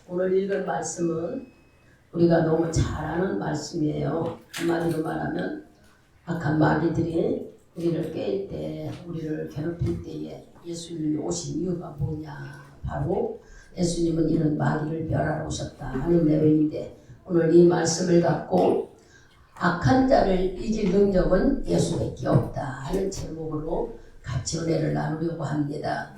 오늘 읽은 말씀은 우리가 너무 잘 아는 말씀이에요. 한마디로 말하면 악한 마귀들이 우리를 깰 때, 우리를 괴롭힐 때에 예수님이 오신 이유가 뭐냐. 바로 예수님은 이런 마귀를 멸하러 오셨다 하는 내용인데, 오늘 이 말씀을 갖고 악한 자를 이길 능력은 예수밖에 없다 하는 제목으로 같이 은혜를 나누려고 합니다.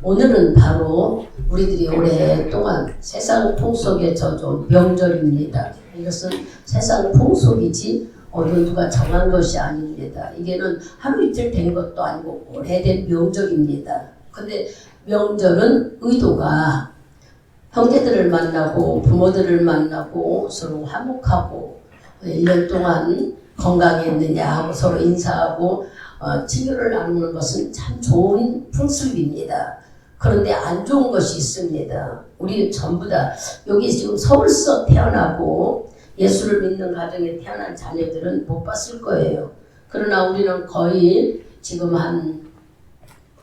오늘은 바로 우리들이 오랫동안 세상 풍속에 젖어온 명절입니다. 이것은 세상 풍속이지 어느 누가 정한 것이 아닙니다. 이게는 하루 이틀 된 것도 아니고 오래된 명절입니다. 근데 명절은 의도가 형제들을 만나고 부모들을 만나고 서로 화목하고 1년 동안 건강했느냐 하고 서로 인사하고 친교를 나누는 것은 참 좋은 풍습입니다. 그런데 안 좋은 것이 있습니다. 우리는 전부 다 여기 지금 서울서 태어나고 예수를 믿는 가정에 태어난 자녀들은 못 봤을 거예요. 그러나 우리는 거의 지금 한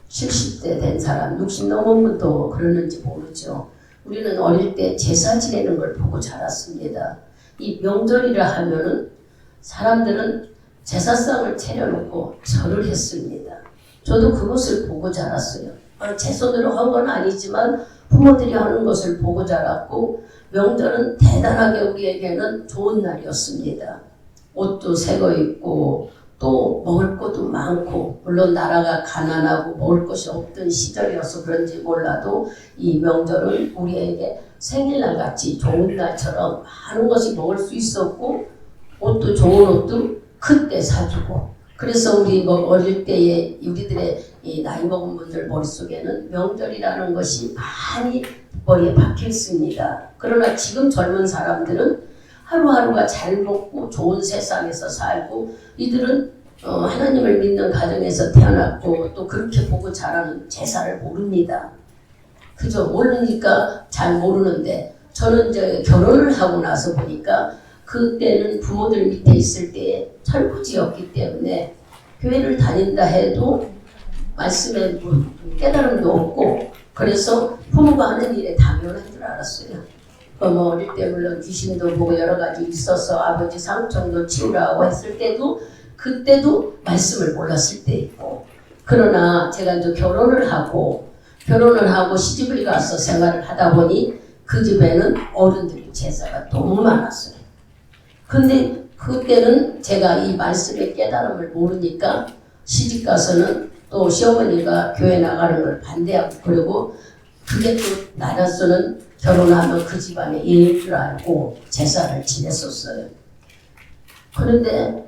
70대 된 사람, 60 넘은 분도 그러는지 모르죠. 우리는 어릴 때 제사 지내는 걸 보고 자랐습니다. 이 명절이라 하면은 사람들은 제사상을 차려놓고 절을 했습니다. 저도 그것을 보고 자랐어요. 제 손으로 한 건 아니지만 부모들이 하는 것을 보고 자랐고, 명절은 대단하게 우리에게는 좋은 날이었습니다. 옷도 새거 입고 또 먹을 것도 많고, 물론 나라가 가난하고 먹을 것이 없던 시절이어서 그런지 몰라도 이 명절은 우리에게 생일날 같이 좋은 날처럼 많은 것이 먹을 수 있었고, 옷도 좋은 옷도 그때 사주고, 그래서 우리 어릴 때에 우리들의 이 나이 먹은 분들 머릿속에는 명절이라는 것이 많이 머리에 박혀 있습니다. 그러나 지금 젊은 사람들은 하루하루가 잘 먹고 좋은 세상에서 살고, 이들은 하나님을 믿는 가정에서 태어났고 또 그렇게 보고 자라는 제사를 모릅니다. 그죠? 모르니까 잘 모르는데, 저는 이제 결혼을 하고 나서 보니까 그때는 부모들 밑에 있을 때에 철부지였기 때문에 교회를 다닌다 해도 말씀에 깨달음도 없고, 그래서 부모가 하는 일에 당연한 줄 알았어요. 어릴 때 물론 귀신도 보고 여러 가지 있어서 아버지 상처도 치우라고 했을 때도, 그때도 말씀을 몰랐을 때 있고, 그러나 제가 이제 결혼을 하고 시집을 가서 생활을 하다 보니 그 집에는 어른들이 제사가 너무 많았어요. 근데 그때는 제가 이 말씀의 깨달음을 모르니까 시집 가서는 또 시어머니가 교회 나가는 걸 반대하고, 그리고 그게 또 나눠서는 결혼하면 그 집안에 예일 줄 알고 제사를 지냈었어요. 그런데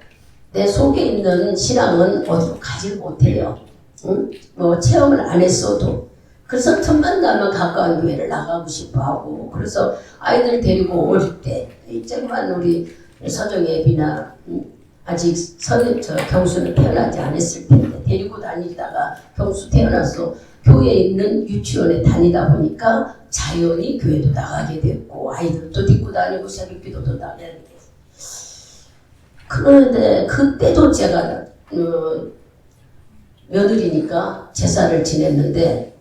내 속에 있는 신앙은 어디로 가지 못해요. 응? 체험을 안 했어도. 그래서 틈만 나면 가까운 교회를 나가고 싶어 하고, 그래서 아이들 데리고 어릴 때, 이제만 우리 서정예비나 아직 경수는 태어나지 않았을 텐데 데리고 다니다가 경수 태어나서 교회에 있는 유치원에 다니다 보니까 자연히 교회도 나가게 됐고, 아이들도 데리고 다니고 새벽기도도 나가게 됐어요. 그런데 그때도 제가 며느리니까 제사를 지냈는데,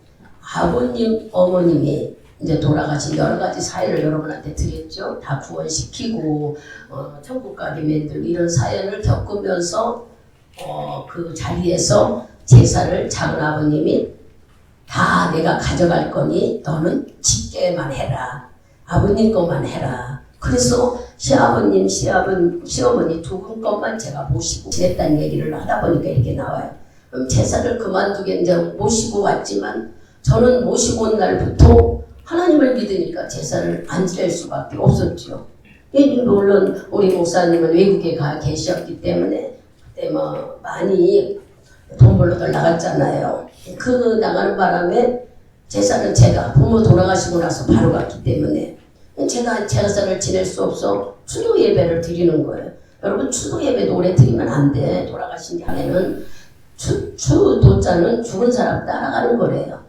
아버님, 어머님이 이제 돌아가신 여러 가지 사연을 여러분한테 드렸죠. 다 구원시키고 천국 가게 만들 이런 사연을 겪으면서 그 자리에서 제사를 작은 아버님이 다 내가 가져갈 거니 너는 집게만 해라. 아버님 것만 해라. 그래서 시아버님, 시어머니 두 분 것만 제가 모시고 지냈다는 얘기를 하다 보니까 이렇게 나와요. 그럼 제사를 그만두게 이제 모시고 왔지만, 저는 모시고 온 날부터 하나님을 믿으니까 제사를 안 지낼 수밖에 없었죠. 물론 우리 목사님은 외국에 가 계셨기 때문에 그때 많이 돈 벌러들 나갔잖아요. 그 나가는 바람에 제사는 제가 부모 돌아가시고 나서 바로 갔기 때문에 제가 제사를 지낼 수 없어 추도 예배를 드리는 거예요. 여러분, 추도 예배도 오래 드리면 안 돼. 돌아가신 뒤에는 추도자는 죽은 사람 따라가는 거래요.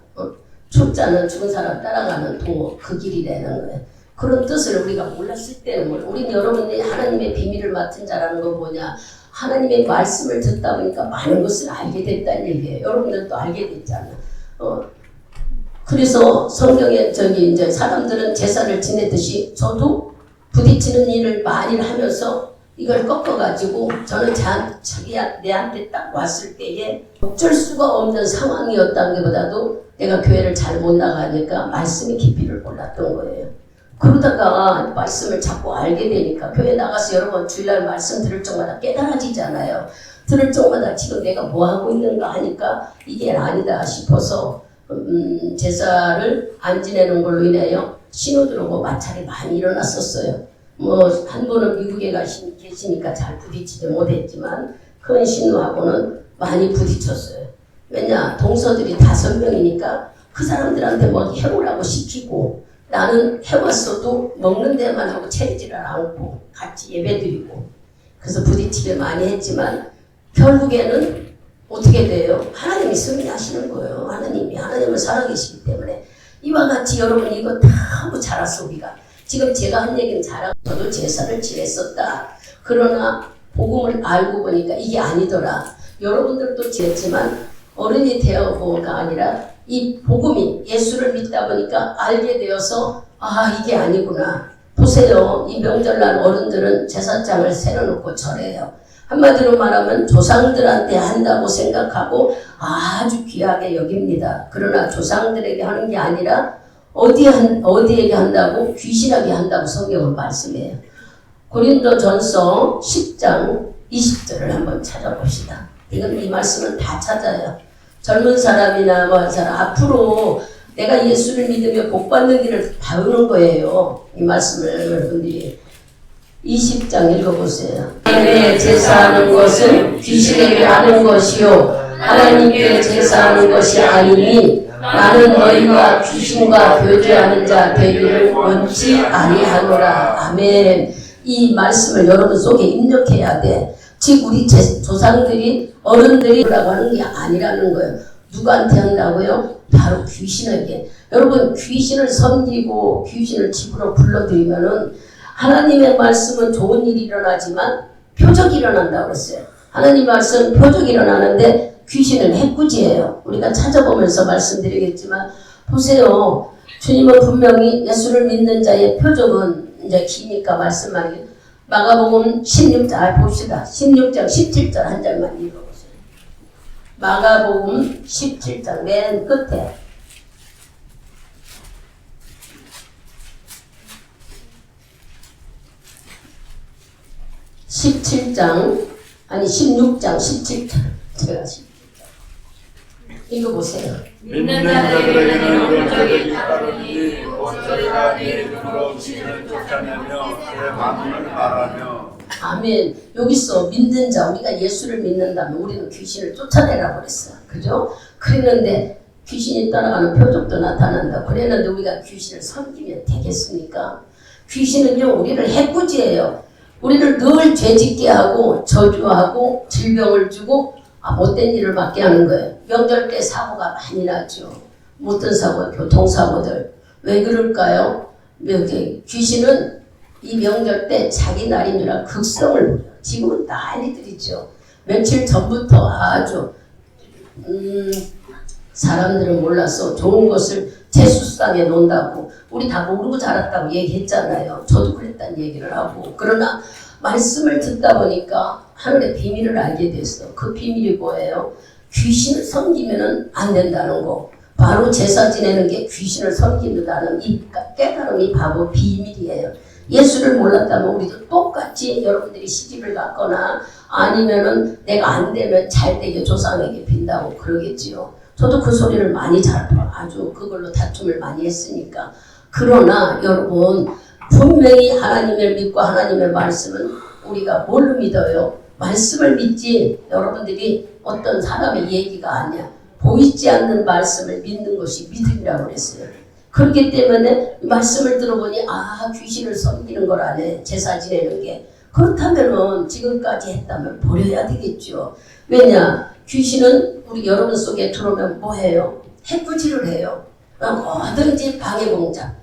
초자는 죽은 사람 따라가는 그 길이라는 거예요. 그런 뜻을 우리가 몰랐을 때는 우리는 여러분이 하나님의 비밀을 맡은 자라는 건 뭐냐? 하나님의 말씀을 듣다 보니까 많은 것을 알게 됐다는 얘기예요. 여러분들도 알게 됐잖아. 그래서 성경에 이제 사람들은 제사를 지내듯이 저도 부딪히는 일을 많이 하면서 이걸 꺾어가지고 저는 내한테 딱 왔을 때에 어쩔 수가 없는 상황이었다는 것보다도 내가 교회를 잘 못 나가니까 말씀의 깊이를 몰랐던 거예요. 그러다가 말씀을 자꾸 알게 되니까 교회 나가서 여러 번 주일날 말씀 들을 적마다 깨달아지잖아요. 들을 적마다 지금 내가 뭐 하고 있는가 하니까 이게 아니다 싶어서 제사를 안 지내는 걸로 인하여 신호들 오고 마찰이 많이 일어났었어요. 한 분은 미국에 계시니까 잘 부딪히지 못했지만 큰 신우하고는 많이 부딪혔어요. 왜냐 동서들이 5명이니까 그 사람들한테 뭐 해오라고 시키고 나는 해왔어도 먹는 데만 하고 채지를 않고 같이 예배드리고 그래서 부딪히를 많이 했지만 결국에는 어떻게 돼요? 하나님이 승리하시는 거예요. 하나님은 살아계시기 때문에 이와 같이 여러분 이거 다 하고 자랐어 우리가. 지금 제가 한 얘기는 잘하고 저도 제사를 지냈었다. 그러나 복음을 알고 보니까 이게 아니더라. 여러분들도 지냈지만 어른이 되어보가 아니라 이 복음이 예수를 믿다 보니까 알게 되어서 이게 아니구나. 보세요. 이 명절날 어른들은 제사장을 세워놓고 절해요. 한마디로 말하면 조상들한테 한다고 생각하고 아주 귀하게 여깁니다. 그러나 조상들에게 하는 게 아니라 어디에게 한다고? 귀신에게 한다고 성경은 말씀해요. 고린도전서 10장 20절을 한번 찾아봅시다. 이 말씀은 다 찾아요. 젊은 사람이나 뭐 사람 앞으로 내가 예수를 믿으며 복받는 길을 배우는 거예요. 이 말씀을 여러분들이 20장 읽어보세요. 하나님께 제사하는 것은 귀신에게 하는 것이요 하나님께 제사하는 것이 아니니 나는 너희가 귀신과 교제하는 자 되기를 원치 아니하노라. 아멘. 이 말씀을 여러분 속에 입력해야 돼. 즉 우리 조상들이 어른들이라고 하는 게 아니라는 거예요. 누구한테 한다고요? 바로 귀신에게. 여러분 귀신을 섬기고 귀신을 집으로 불러들이면은 하나님의 말씀은 좋은 일이 일어나지만 표적이 일어난다고 그랬어요. 하나님 말씀 표적이 일어나는데 귀신은 해꾸지예요. 우리가 찾아보면서 말씀드리겠지만 보세요. 주님은 분명히 예수를 믿는 자의 표적은 이제 기니까 말씀하기 마가복음 16장 봅시다. 16장 17절 한 절만 읽어보세요. 마가복음 17장 맨 끝에 16장 17절 제가 17절 읽어보세요. 믿는 자들에게는 표적이 있다더니 원소리가 네 이름으로 귀신을 쫓아내며 그 만물을 말하며. 아멘. 여기서 믿는 자, 우리가 예수를 믿는다면 우리는 귀신을 쫓아내라고 그랬어. 그죠? 그랬는데 귀신이 떠나가는 표적도 나타난다. 그랬는데 우리가 귀신을 섬기면 되겠습니까? 귀신은요 우리를 해꾸지해요. 우리를 늘 죄짓게 하고 저주하고 질병을 주고 못된 일을 맡게 하는 거예요. 명절 때 사고가 많이 나죠. 못된 사고, 교통사고들. 왜 그럴까요? 귀신은 이 명절 때 자기 날인 줄 알고 극성을 부려. 지금은 난리들이죠. 며칠 전부터 아주 사람들은 몰라서 좋은 것을 제수상에 놓는다고 우리 다 모르고 자랐다고 얘기했잖아요. 저도 그랬다는 얘기를 하고. 그러나 말씀을 듣다 보니까 하늘의 비밀을 알게 됐어. 그 비밀이 뭐예요? 귀신을 섬기면 안 된다는 거. 바로 제사 지내는 게 귀신을 섬긴다는 이 깨달음이 바로 비밀이에요. 예수를 몰랐다면 우리도 똑같이 여러분들이 시집을 갔거나 아니면은 내가 안 되면 잘 되게 조상에게 빈다고 그러겠지요. 저도 그 소리를 많이 아주 그걸로 다툼을 많이 했으니까. 그러나 여러분 분명히 하나님을 믿고 하나님의 말씀은 우리가 뭘로 믿어요? 말씀을 믿지 여러분들이 어떤 사람의 얘기가 아니야. 보이지 않는 말씀을 믿는 것이 믿음이라고 그랬어요. 그렇기 때문에 말씀을 들어보니 귀신을 섬기는 거라네. 제사 지내는 게. 그렇다면 지금까지 했다면 버려야 되겠죠. 왜냐? 귀신은 우리 여러분 속에 들어오면 뭐해요? 해꾸지를 해요. 뭐든지 방해공작.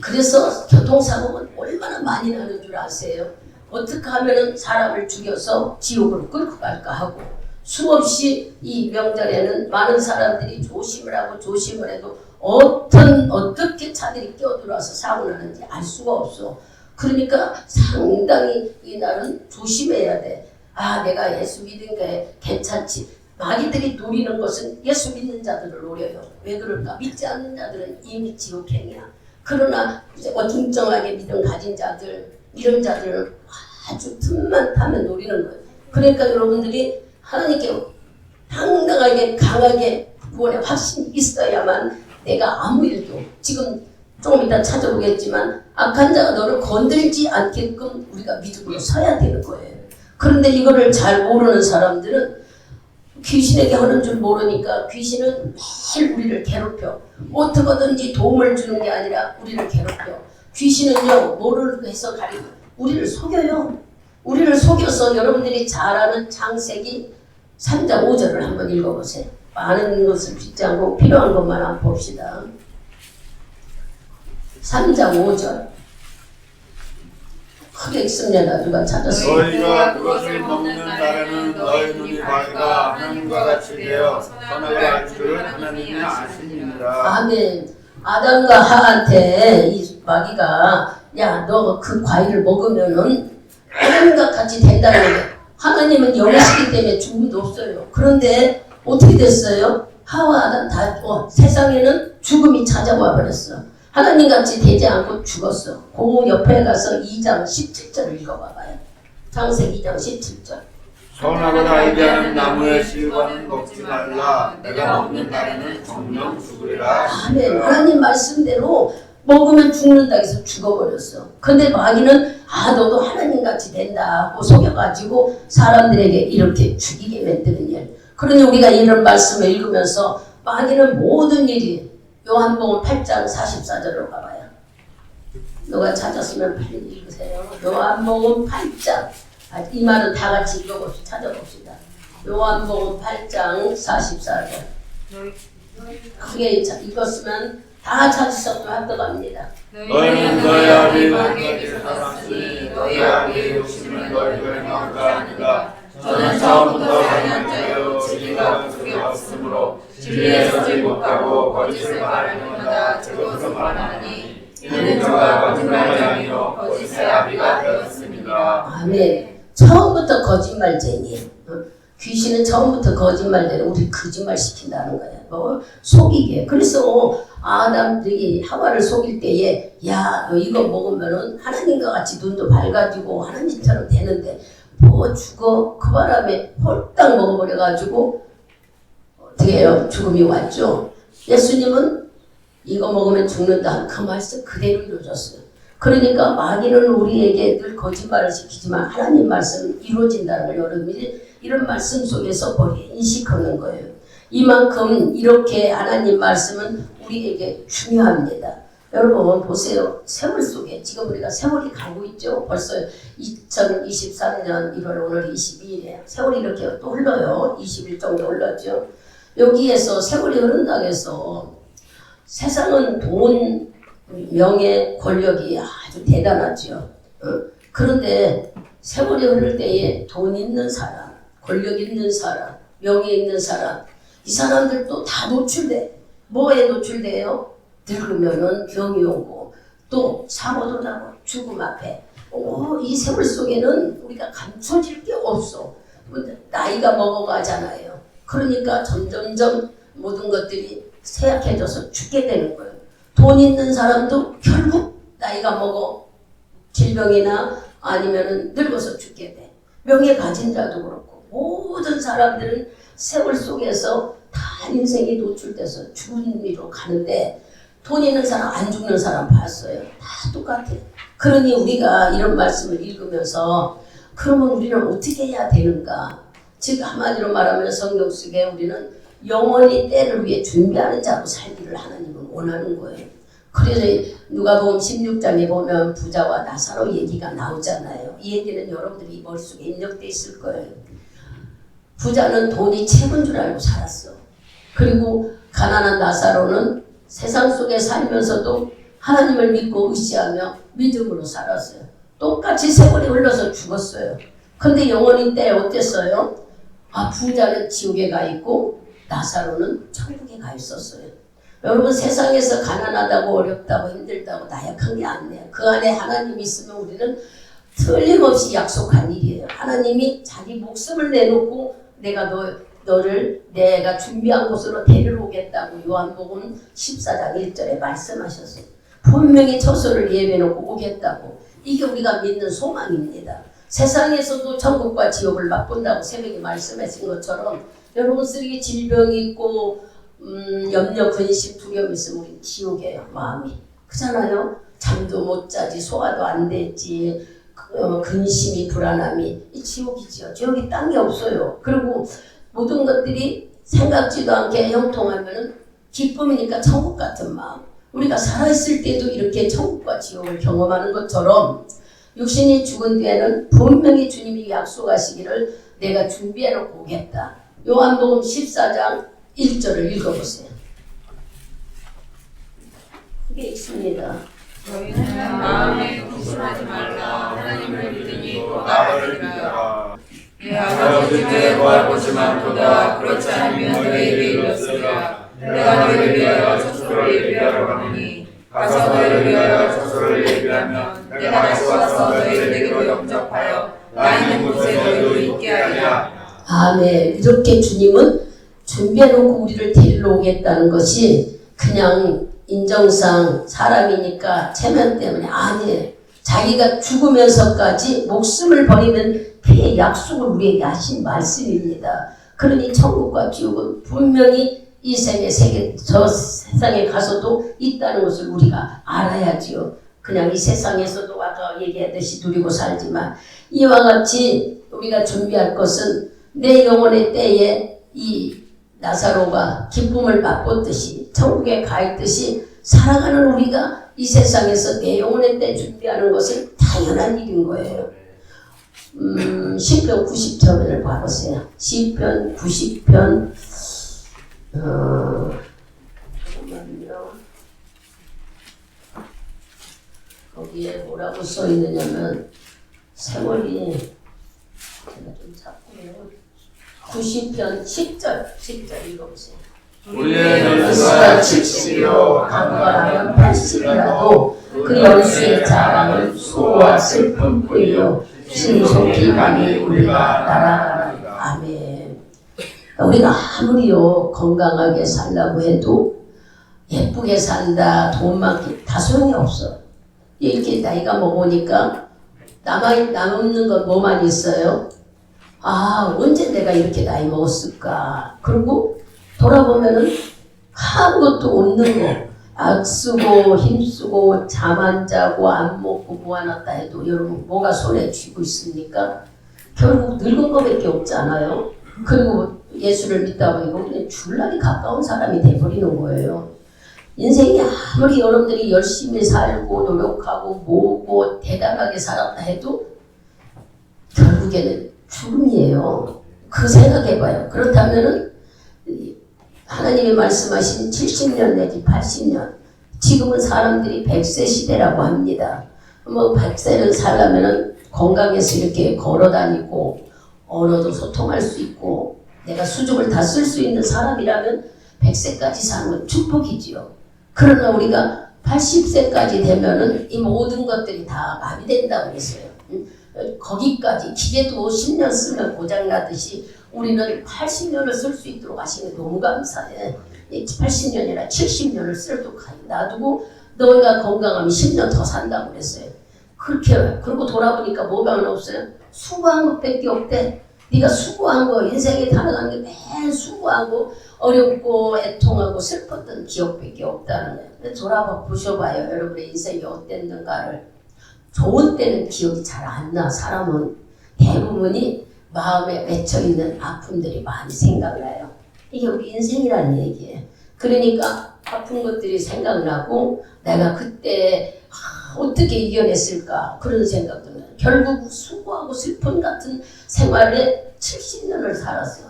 그래서 교통사고는 얼마나 많이 나는 줄 아세요? 어떻게 하면 사람을 죽여서 지옥으로 끌고 갈까 하고 수없이 이 명절에는 많은 사람들이 조심을 하고 조심을 해도 어떻게 차들이 끼어들어와서 사고 나는지 알 수가 없어. 그러니까 상당히 이날은 조심해야 돼. 아, 내가 예수 믿은 게 괜찮지. 마귀들이 노리는 것은 예수 믿는 자들을 노려요. 왜 그럴까? 믿지 않는 자들은 이미 지옥행이야. 그러나 이제 어중쩡하게 믿음 가진 자들, 이런 자들은 아주 틈만 타면 노리는 거예요. 그러니까 여러분들이 하나님께 당당하게 강하게 구원의 확신이 있어야만 내가 아무 일도, 지금 조금 이따 찾아보겠지만 악한 자가 너를 건들지 않게끔 우리가 믿음으로 서야 되는 거예요. 그런데 이거를 잘 모르는 사람들은 귀신에게 하는 줄 모르니까 귀신은 매일 우리를 괴롭혀. 어떻게든지 도움을 주는 게 아니라 우리를 괴롭혀. 귀신은요, 뭐를 해서 가리고 우리를 속여요. 우리를 속여서 여러분들이 잘 아는 창세기 3장 5절을 한번 읽어보세요. 많은 것을 믿지 않고 필요한 것만 한번 봅시다. 3장 5절 크게 읽습니다. 누가 찾았어요? 너희가 그것을 먹는 날에는 너희 눈이 밝아 하나님과 같이 되어 선악을 알 줄을 하나님이 아시니라. 아멘. 아담과 하한테 이 마귀가 야, 너 그 과일을 먹으면은 하나님과 같이 된다는 거예요. 하나님은 영이시기 때문에 죽음도 없어요. 그런데 어떻게 됐어요? 하와 아담 다 세상에는 죽음이 찾아와 버렸어. 하나님같이 되지 않고 죽었어. 그 옆에 가서 2장 17절을 읽어봐봐요. 창세기 2장 17절. 선악을 알게 하는 나무의 실과는 먹지 말라. 내가 먹는 날에는 정령 죽으리라. 아멘. 하나님 말씀대로 먹으면 죽는다 해서 죽어버렸어. 근데 마귀는 너도 하나님같이 된다 하고 속여가지고 사람들에게 이렇게 죽이게 만드는 일. 그러니 우리가 이런 말씀을 읽으면서 마귀는 모든 일이 요한복음 8장 44절로 가봐요. 누가 찾았으면 빨리 읽으세요. 요한복음 8장. 이 말은 다 같이 읽어봅시다. 찾아봅시다. 요한복음 8장 44절. 크게 읽었으면 다 찾으셨으면 합격합니다. 너희는 너희 아비 마귀에게 살았으니 너희 아비의 욕심을 너희가 행하고자 하니라. 저는 처음부터 사냥자요 진리가 그게 없으므로 진리에서 질복하고 거짓을 말하려다 즐거워서 말하니 이는 저가 거짓말쟁이요 거짓의 아비가 되었습니다. 아멘. 처음부터 거짓말쟁이. 귀신은 처음부터 거짓말대로 우리 거짓말 시킨다는 거야. 뭐 속이게. 그래서 아담들이 하와를 속일 때에 야, 너 이거 먹으면은 하나님과 같이 눈도 밝아지고 하나님처럼 되는데 뭐 죽어. 그 바람에 홀딱 먹어버려가지고 어떻게 해요? 죽음이 왔죠. 예수님은 이거 먹으면 죽는다. 그 말씀 그대로 이루어졌어요. 그러니까 마귀는 우리에게 늘 거짓말을 시키지만 하나님 말씀은 이루어진다는 걸 여러분이 이런 말씀 속에서 인식하는 거예요. 이만큼 이렇게 하나님 말씀은 우리에게 중요합니다. 여러분 보세요. 세월 속에 지금 우리가 세월이 가고 있죠. 벌써 2023년 1월 오늘 22일에 세월이 이렇게 또 흘러요. 20일 정도 흘렀죠. 여기에서 세월이 흐른다고 해서 세상은 돈, 명예, 권력이 아주 대단하죠. 그런데 세월이 흐를 때에 돈 있는 사람, 권력 있는 사람, 명예 있는 사람, 이 사람들도 다 노출돼. 뭐에 노출돼요? 늙으면은 병이 오고 또 사고도 나고 죽음 앞에. 이 세월 속에는 우리가 감춰질 게 없어. 나이가 먹어가잖아요. 그러니까 점점점 모든 것들이 쇠약해져서 죽게 되는 거예요. 돈 있는 사람도 결국 나이가 먹어 질병이나 아니면은 늙어서 죽게 돼. 명예 가진 자도 그렇고 모든 사람들은 세월 속에서 다 인생이 노출돼서 죽음으로 가는데 돈 있는 사람 안 죽는 사람 봤어요. 다 똑같아. 그러니 우리가 이런 말씀을 읽으면서 그러면 우리는 어떻게 해야 되는가? 즉 한마디로 말하면 성경 속에 우리는 영원히 때를 위해 준비하는 자로 살기를 하나님은 원하는 거예요. 그래서 누가복음 16장에 보면 부자와 나사로 얘기가 나오잖아요. 이 얘기는 여러분들이 머릿속에 입력돼 있을 거예요. 부자는 돈이 최고인 줄 알고 살았어. 그리고 가난한 나사로는 세상 속에 살면서도 하나님을 믿고 의지하며 믿음으로 살았어요. 똑같이 세월이 흘러서 죽었어요. 근데 영원히 때 어땠어요? 부자는 지옥에 가 있고 나사로는 천국에 가 있었어요. 여러분 세상에서 가난하다고 어렵다고 힘들다고 나약한 게 아니에요. 그 안에 하나님이 있으면 우리는 틀림없이 약속한 일이에요. 하나님이 자기 목숨을 내놓고 내가 너를 내가 준비한 곳으로 데리러 오겠다고 요한복음 14장 1절에 말씀하셨어요. 분명히 처소를 예배해놓고 오겠다고. 이게 우리가 믿는 소망입니다. 세상에서도 천국과 지옥을 맛본다고 새벽에 말씀하신 것처럼 여러분 쓰레기 질병이 있고 염려, 근심, 두려움이 있으면 우리 지옥이에요. 마음이. 그렇잖아요. 잠도 못 자지, 소화도 안 되지, 근심이, 불안함이. 이 지옥이죠. 지옥이 딴 게 없어요. 그리고 모든 것들이 생각지도 않게 형통하면 기쁨이니까 천국 같은 마음. 우리가 살아있을 때도 이렇게 천국과 지옥을 경험하는 것처럼 육신이 죽은 뒤에는 분명히 주님이 약속하시기를 내가 준비해놓고 오겠다. 요한복음 14장 1절을 읽어보세요. 그게 있습니다. 너희는 마음에 근심하지 말라. 하나님을 믿으니 또 나를 믿으라. 내 아버지께 구할 것이 많도다. 그렇지 않으면 너희에게 이르렀으리라. 내가 너희를 위하여 처소를 예비하러 가노니 가서 너희를 위하여 처소를 예비하면 내가 다시 와서 너희를 내게로 영접하여 나 있는 곳에 너희도 있게 하리라. 아멘. 이렇게 주님은 준비해놓고 우리를 데리러 오겠다는 것이 그냥 인정상 사람이니까 체면 때문에 아니에요. 자기가 죽으면서까지 목숨을 버리는 그의 약속을 우리에게 하신 말씀입니다. 그러니 천국과 지옥은 분명히 이 세계 저 세상에 가서도 있다는 것을 우리가 알아야지요. 그냥 이 세상에서도 아까 얘기했듯이 누리고 살지만 이와 같이 우리가 준비할 것은 내 영혼의 때에 이 나사로가 기쁨을 맛보듯이 천국에 가 있듯이 살아가는 우리가 이 세상에서 내 영혼의 때 준비하는 것은 당연한 일인 거예요. 시편 90편을 봐보세요. 시편 90편 잠깐만요. 거기에 뭐라고 써 있느냐면 세월이 제가 좀 찾고요. 90편 10절 읽어보세요. 우리의 연수가 70이요 강건하면 80이라도 그 연수의 자랑은 수고와 슬픔뿐이요 신속히 가니 우리가 날아가리라. 아멘. 우리가 아무리요 건강하게 살라고 해도 예쁘게 산다, 돈 많게 다 소용이 없어. 이렇게 나이가 먹으니까 남는 건 뭐만 있어요? 아, 언제 내가 이렇게 나이 먹었을까? 그리고 돌아보면은 아무것도 없는 거. 악쓰고 힘쓰고 잠 안 자고 안 먹고 모아놨다 해도 여러분 뭐가 손에 쥐고 있습니까? 결국 늙은 거밖에 없잖아요. 그리고 예수를 믿다 보니까 우리는 줄날이 가까운 사람이 돼버리는 거예요. 인생이 아무리 여러분들이 열심히 살고 노력하고 모으고 대단하게 살았다 해도 결국에는 죽음이에요. 그 생각해봐요. 그렇다면은 하나님이 말씀하신 70년 내지 80년, 지금은 사람들이 100세 시대라고 합니다. 뭐 100세를 살려면은 건강해서 이렇게 걸어다니고 언어도 소통할 수 있고 내가 수족을 다 쓸 수 있는 사람이라면 100세까지 사는 건 축복이지요. 그러나 우리가 80세까지 되면은 이 모든 것들이 다 마비된다고 그랬어요. 거기까지 기계도 10년 쓰면 고장나듯이 우리는 80년을 쓸 수 있도록 하시는 게 너무 감사해. 80년이나 70년을 쓰도록 놔두고 너희가 건강하면 10년 더 산다고 그랬어요. 그렇게 그리고 돌아보니까 뭐가 없어요? 수고한 것밖에 없대. 네가 수고한 거 인생에 살아가는 게 매일 수고하고 어렵고 애통하고 슬펐던 기억밖에 없다는 거예요. 근데 돌아봐 보셔봐요. 여러분의 인생이 어땠는가를. 좋은 때는 기억이 잘 안 나. 사람은 대부분이 마음에 맺혀있는 아픔들이 많이 생각나요. 이게 우리 인생이라는 얘기예요. 그러니까 아픈 것들이 생각나고 내가 그때 어떻게 이겨냈을까 그런 생각도 나요. 결국 수고하고 슬픔 같은 생활에 70년을 살았어.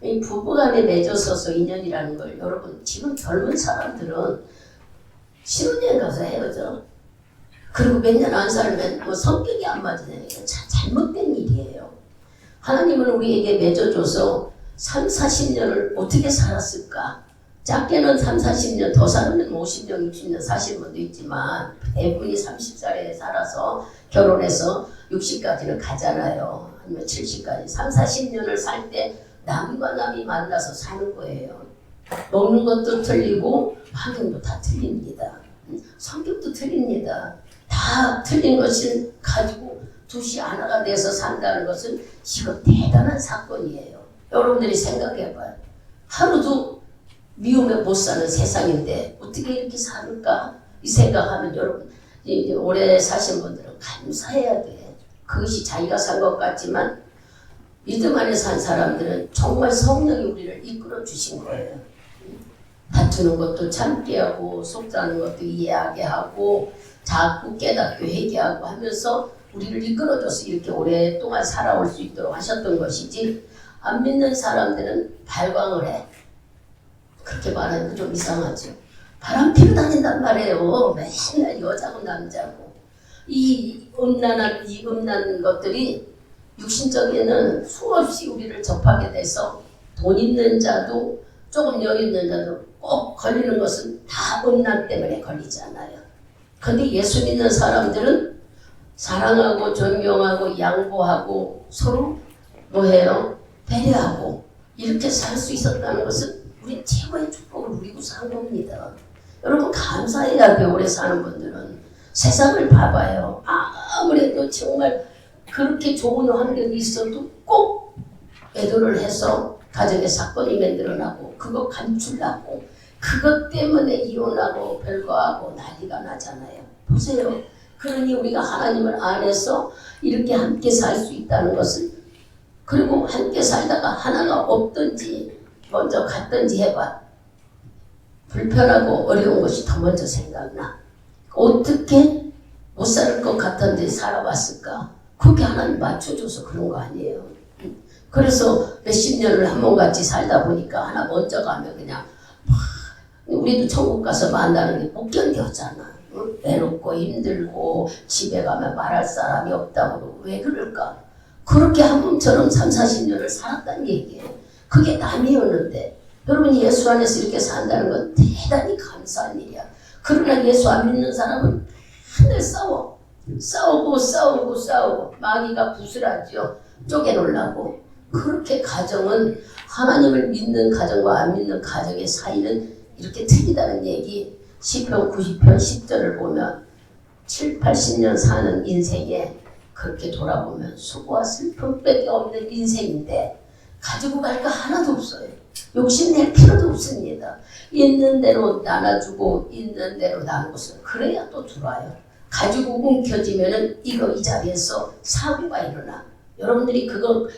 이 부부간에 맺어서서 인연이라는 걸 여러분 지금 젊은 사람들은 신혼여행 가서 헤어져. 그리고 몇 년 안 살면 뭐 성격이 안 맞으니까 잘못된 일이에요. 하나님은 우리에게 맺어줘서 30, 40년을 어떻게 살았을까? 작게는 3, 40년 더 사는 50년, 60년 사시는 분도 있지만 대부분이 30살에 살아서 결혼해서 60까지는 가잖아요. 아니면 70까지. 3, 40년을 살 때 남과 남이 만나서 사는 거예요. 먹는 것도 틀리고 환경도 다 틀립니다. 성격도 틀립니다. 다 틀린 것을 가지고 두시 하나가 돼서 산다는 것은 지금 대단한 사건이에요. 여러분들이 생각해봐요. 하루도 미우며 못 사는 세상인데 어떻게 이렇게 살까? 이 생각하면 여러분 이제 오래 사신 분들은 감사해야 돼. 그것이 자기가 산 것 같지만 믿음 안에 산 사람들은 정말 성령이 우리를 이끌어 주신 거예요. 다투는 것도 참게 하고 속상한 것도 이해하게 하고 자꾸 깨닫고 회개하고 하면서 우리를 이끌어줘서 이렇게 오랫동안 살아올 수 있도록 하셨던 것이지 안 믿는 사람들은 발광을 해. 그렇게 말하는 거 좀 이상하죠. 바람 피고 다닌단 말이에요. 맨날 여자고 남자고. 이 음란한 것들이 육신적에는 수없이 우리를 접하게 돼서 돈 있는 자도 조금 여유 있는 자도 꼭 걸리는 것은 다 음란 때문에 걸리잖아요. 근데 예수 믿는 사람들은 사랑하고 존경하고 양보하고 서로 뭐해요? 배려하고 이렇게 살 수 있었다는 것은 우리 최고의 축복을 누리고 산 겁니다. 여러분 감사해야 돼요. 오래 사는 분들은. 세상을 봐봐요. 아무래도 정말 그렇게 좋은 환경이 있어도 꼭 애도를 해서 가정의 사건이 만들어나고 그거 감추려고 그것 때문에 이혼하고 별거하고 난리가 나잖아요. 보세요. 그러니 우리가 하나님을 안에서 이렇게 함께 살 수 있다는 것은 그리고 함께 살다가 하나가 없든지 먼저 갔든지 해봐. 불편하고 어려운 것이 더 먼저 생각나. 어떻게 못 살 것 같은데 살아왔을까? 그게 하나님 맞춰줘서 그런 거 아니에요. 그래서 몇십 년을 한 번 같이 살다 보니까 하나 먼저 가면 그냥 우리도 천국 가서 만나는 게 못 견뎌잖아. 외롭고 힘들고 집에 가면 말할 사람이 없다고 왜 그럴까? 그렇게 한 번처럼 3, 40년을 살았다는 얘기예요. 그게 남이었는데 여러분 예수 안에서 이렇게 산다는 건 대단히 감사한 일이야. 그러나 예수 안 믿는 사람은 맨날 싸우고 마귀가 부스라지요. 쪼개놓으려고. 그렇게 가정은 하나님을 믿는 가정과 안 믿는 가정의 사이는 이렇게 틀리다는 얘기. 시편 90편 10절을 보면 7, 80년 사는 인생에 그렇게 돌아보면 수고와 슬픔밖에 없는 인생인데 가지고 갈 거 하나도 없어요. 욕심낼 필요도 없습니다. 있는 대로 나눠주고 있는 대로 나누고서 그래야 또 들어와요. 가지고 움켜쥐면은 이 자리에서 사고가 일어나. 여러분들이 그거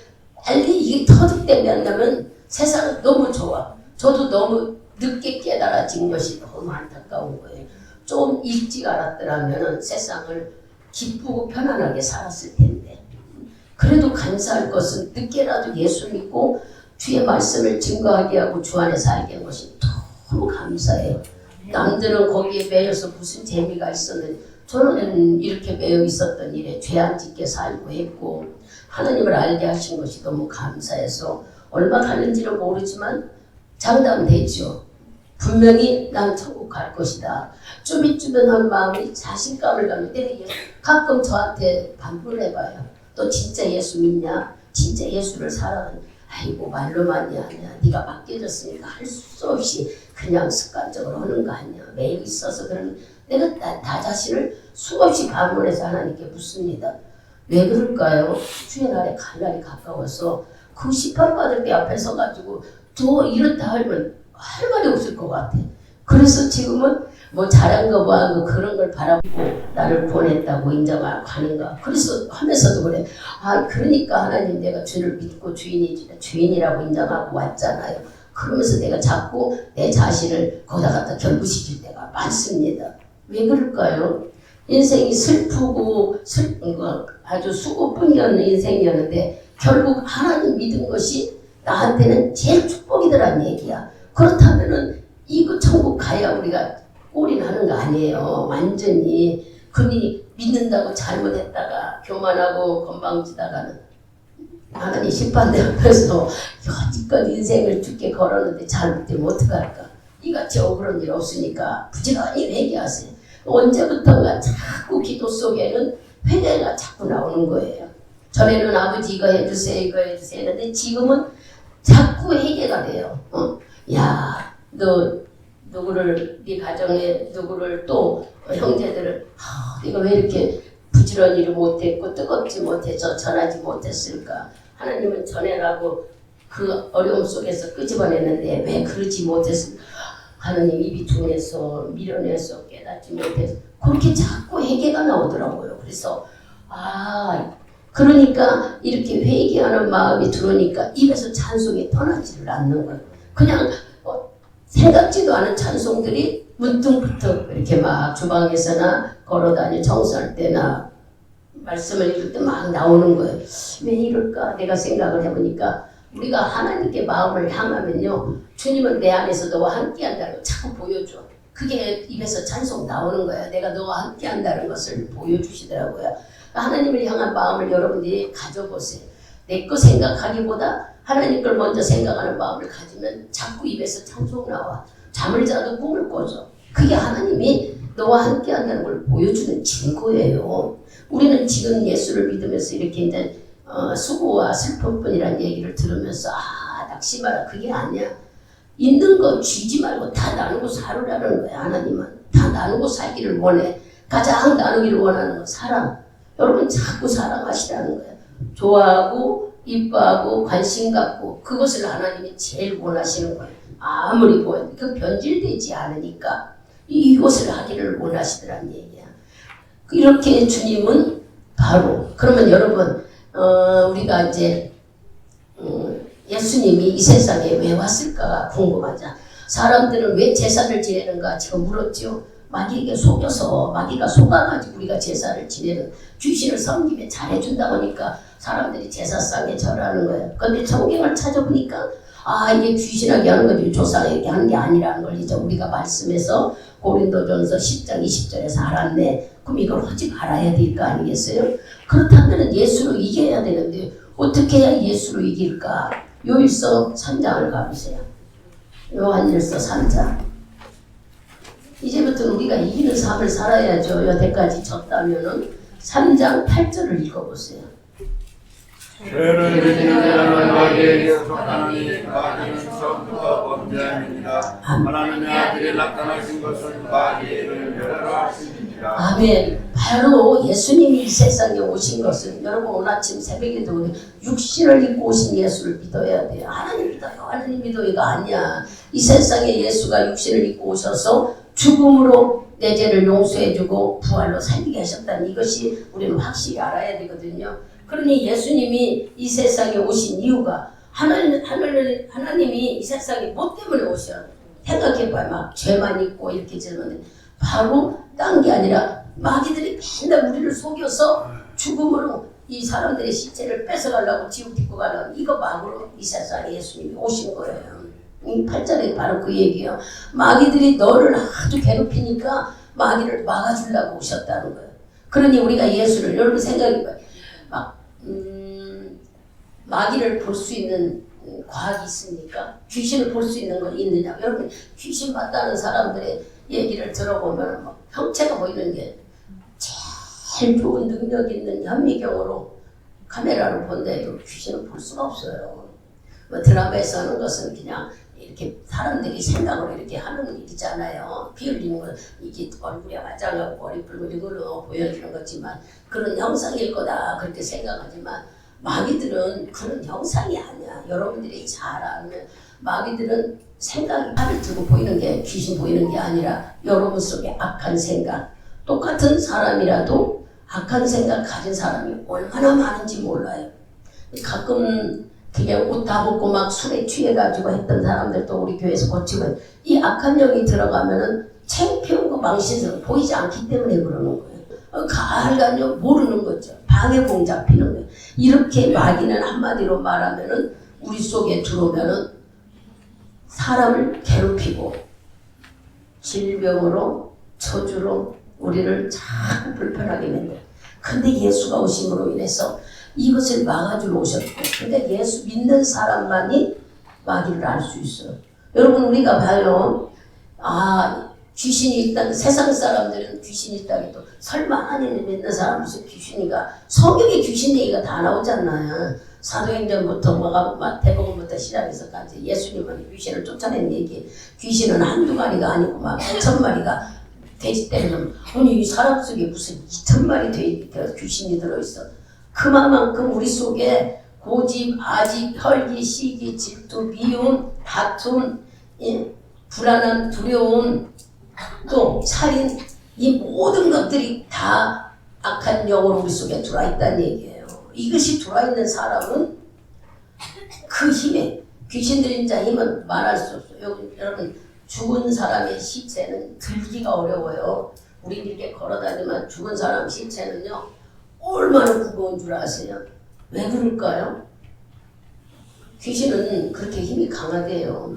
알게 이게 터득되게 한다면 세상은 너무 좋아. 저도 너무 늦게 깨달아진 것이 너무 안타까운 거예요. 좀 일찍 알았더라면 세상을 기쁘고 편안하게 살았을 텐데. 그래도 감사할 것은 늦게라도 예수 믿고 주의 말씀을 증거하게 하고 주 안에 살게 한 것이 너무 감사해요. 남들은 거기에 매여서 무슨 재미가 있었는지 저는 이렇게 매여 있었던 일에 죄 안 짓게 살고 했고 하나님을 알게 하신 것이 너무 감사해서 얼마 가는지는 모르지만 장담되죠. 분명히 난 천국 갈 것이다. 쭈삣쭈삣한 마음이 자신감을 갖는 때에 가끔 저한테 반문을 해봐요. 너 진짜 예수 믿냐? 진짜 예수를 사랑하는 아이고 말로만이 아니야. 네가 맡겨졌으니까 할 수 없이 그냥 습관적으로 하는 거 아니야. 매일 있어서 그런 내가 나 자신을 수없이 반문해서 하나님께 묻습니다. 왜 그럴까요? 주의 날에 갈 날이 가까워서 그 심판받을 때 앞에 서가지고 더 이렇다 하면 할 말이 없을 것 같아. 그래서 지금은 뭐 잘한 거 뭐하고 그런 걸 바라보고 나를 보냈다고 인정하고 하는가. 그래서 하면서도 그래. 그러니까 하나님 내가 주를 믿고 주인이라고 인정하고 왔잖아요. 그러면서 내가 자꾸 내 자신을 거기다 갖다 결부시킬 때가 많습니다. 왜 그럴까요? 인생이 슬프고 아주 수고뿐이었는 인생이었는데 결국 하나님 믿은 것이 나한테는 제일 축복이더란 얘기야. 그렇다면은 이거 천국 가야 우리가 올인하는 거 아니에요. 완전히 그니 믿는다고 잘못했다가 교만하고 건방지다가는 하나님 심판대 앞에서 여지껏 인생을 죽게 걸었는데 잘못되면 어떡할까. 이같이 억울한 일 없으니까 부지런히 회개하세요. 언제부턴가 자꾸 기도 속에는 회개가 자꾸 나오는 거예요. 전에는 아버지 이거 해주세요 이거 해주세요 했는데 지금은 자꾸 회개가 돼요. 야, 너 누구를 네 가정에 누구를 또 형제들을 네가 왜 이렇게 부지런히를 못했고 뜨겁지 못해서 전하지 못했을까? 하나님은 전해라고 그 어려움 속에서 끄집어냈는데 왜 그러지 못했을까? 하나님 입이 둔해서 밀어내서 깨닫지 못해서 그렇게 자꾸 회개가 나오더라고요. 그래서 그러니까 이렇게 회개하는 마음이 들어오니까 입에서 찬송이 떠나지를 않는 거예요. 그냥 생각지도 않은 찬송들이 문득문득 이렇게 막 주방에서나 걸어다니 청소할 때나 말씀을 읽을 때 막 나오는 거예요. 왜 이럴까? 내가 생각을 해보니까 우리가 하나님께 마음을 향하면요, 주님은 내 안에서 너와 함께한다는 걸 자꾸 보여줘. 그게 입에서 찬송 나오는 거예요. 내가 너와 함께한다는 것을 보여주시더라고요. 하나님을 향한 마음을 여러분들이 가져보세요. 내 거 생각하기보다 하나님 걸 먼저 생각하는 마음을 가지면 자꾸 입에서 찬송 나와. 잠을 자도 꿈을 꿔줘. 그게 하나님이 너와 함께 한다는 걸 보여주는 증거예요. 우리는 지금 예수를 믿으면서 이렇게 이제 수고와 슬픔뿐이라는 얘기를 들으면서 낙심하라 그게 아니야. 있는 거 쥐지 말고 다 나누고 살으라는 거야. 하나님은 다 나누고 살기를 원해. 가장 나누기를 원하는 건 사랑. 여러분 자꾸 사랑하시라는 거야. 좋아하고 이뻐하고 관심 갖고 그것을 하나님이 제일 원하시는 거예요. 아무리 보여도 그 변질되지 않으니까 이것을 하기를 원하시더란 얘기야. 이렇게 주님은 바로 그러면 여러분 우리가 이제 예수님이 이 세상에 왜 왔을까 궁금하죠. 사람들은 왜 제사를 지내는가 지금 물었죠. 마귀에게 속여서 마귀가 속아가지고 우리가 제사를 지내는 귀신을 섬기며 잘해준다 보니까 사람들이 제사상에 절하는 거예요. 그런데 성경을 찾아보니까 이게 귀신하게 하는 거지 조상에게 하는 게 아니라는 걸 이제 우리가 말씀에서 고린도전서 10장 20절에서 알았네. 그럼 이걸 하지 말아야 될 거 아니겠어요? 그렇다면 예수로 이겨야 되는데 어떻게 해야 예수로 이길까? 요일서 3장을 가보세요. 요한일서 3장. 이제부터는 우리가 이기는 삶을 살아야죠. 여태까지 졌다면은 3장 8절을 읽어보세요. 죄를 지는 자는 마귀에게 속하나니 마귀는 처음부터 범죄함이니라. 하나님의 아들이 나타나신 것은 마귀를 멸하러 하심이니라. 아멘. 바로 예수님이 이 세상에 오신 것은 여러분 오늘 아침 새벽에도 우리 육신을 입고 오신 예수를 믿어야 돼요. 하나님 믿어요. 하나님 믿어요가 아니야. 이 세상에 예수가 육신을 입고 오셔서 죽음으로 내 죄를 용서해주고 부활로 살리게 하셨다는 이것이 우리는 확실히 알아야 되거든요. 그러니 예수님이 이 세상에 오신 이유가 하나님이 이 세상에 뭐 때문에 오셔? 생각해봐요. 막 죄만 있고 이렇게 지면 바로 딴 게 아니라 마귀들이 맨날 우리를 속여서 죽음으로 이 사람들의 시체를 뺏어가려고 지옥 딛고 가려고 이거 막으로 이 세상에 예수님이 오신 거예요. 이 8절에 바로 그 얘기예요. 마귀들이 너를 아주 괴롭히니까 마귀를 막아주려고 오셨다는 거예요. 그러니 우리가 예수를 여러분 생각해봐요. 막 마귀를 볼 수 있는 과학이 있습니까? 귀신을 볼 수 있는 거 있느냐? 여러분 귀신 봤다는 사람들의 얘기를 들어보면 막 형체가 보이는 게 제일 좋은 능력 있는 현미경으로 카메라로 본데도 귀신을 볼 수가 없어요. 뭐 드라마에서 하는 것은 그냥 이렇게 사람들이 생각으로 이렇게 하는 일이잖아요. 피 흘리는 건 이게 얼굴에 화장하고 머리 풀고 이걸로 보여주는 거지만 그런 형상일 거다 그렇게 생각하지만 마귀들은 그런 형상이 아니야. 여러분들이 잘 아는 마귀들은 생각이 팔을 들고 보이는 게 귀신 보이는 게 아니라 여러분 속에 악한 생각. 똑같은 사람이라도 악한 생각 가진 사람이 얼마나 많은지 몰라요. 가끔 그게 옷 다 벗고 막 술에 취해가지고 했던 사람들도 우리 교회에서 고치고 이 악한 영이 들어가면은 창피한 거 망신스러워 보이지 않기 때문에 그러는 거예요. 가을간요 모르는 거죠. 방해공 잡히는 거예요. 이렇게 마귀는 한마디로 말하면은 우리 속에 들어오면은 사람을 괴롭히고 질병으로 저주로 우리를 자꾸 불편하게 만들어요. 근데 예수가 오심으로 인해서 이것을 막아주러 오셨고, 근데 예수 믿는 사람만이 마귀를 알 수 있어요. 여러분 우리가 봐요. 귀신이 있다. 세상 사람들은 귀신이 있다 해도 설마 하나님 믿는 사람 무슨 귀신이가 성경에 귀신 얘기가 다 나오잖아요. 사도행전부터 마태복음부터 시작해서까지 예수님은 귀신을 쫓아낸 얘기. 귀신은 한두 마리가 아니고 막 2,000마리가 돼지 때문에 아니 이 사람 속에 무슨 2,000마리 돼지 귀신이 들어있어. 그만큼 우리 속에 고집, 아집, 혈기, 시기, 질투, 미움, 다툼, 불안함, 두려움, 또 살인, 이 모든 것들이 다 악한 영으로 우리 속에 들어있다는 얘기예요. 이것이 들어있는 사람은 그 힘에 귀신 들린 자 힘은 말할 수 없어요. 여러분 죽은 사람의 시체는 들기가 어려워요. 우리 이렇게 걸어다니면 죽은 사람 시체는요 얼마나 무거운 줄 아세요? 왜 그럴까요? 귀신은 그렇게 힘이 강하대요.